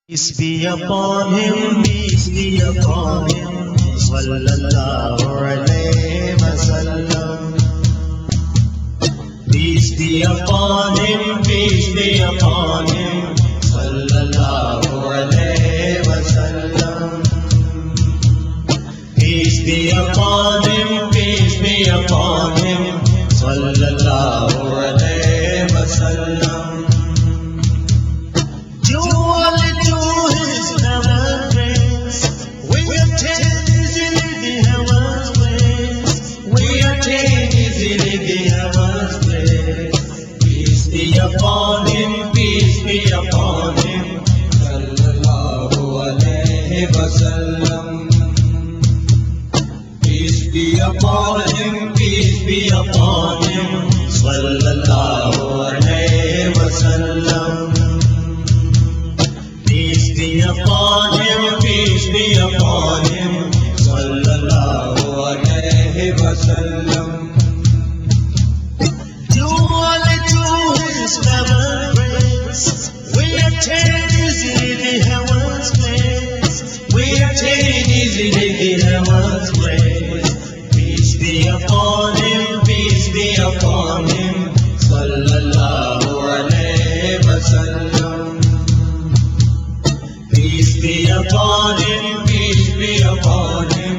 Peace be upon him, peace be upon him, sallallahu alayhi wa sallam. Peace be upon him, peace be upon him, sallallahu alayhi wa sallam. Peace be upon him, peace be upon him, sallallahu alayhi wa sallam. Peace be upon him, peace be upon him, sallallahu alayhi wa sallam. Peace be upon him, peace be upon him, sallallahu alayhi wa sallam. Peace be upon him, peace be upon him, sallallahu alayhi wa sallam. We attain easily the heaven's place. We attain easily the heaven's place. Peace be upon him, peace be upon him, sallallahu alayhi wa sallam. Peace be upon him, peace be upon him,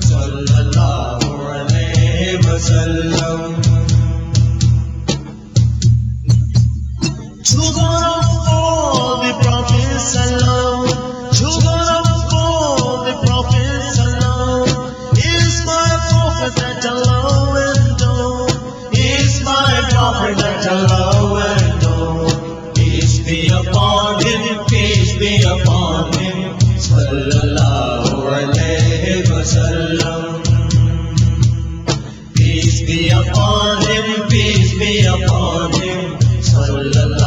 sallallahu alayhi wa sallam. To God of all the prophets alone, to God of all the prophets alone, is my prophet that Allah will know, is my prophet that Allah will know. Peace be upon him, peace be upon him, sallallahu alayhi wa sallam. Peace be upon him, peace be upon him, sallallahu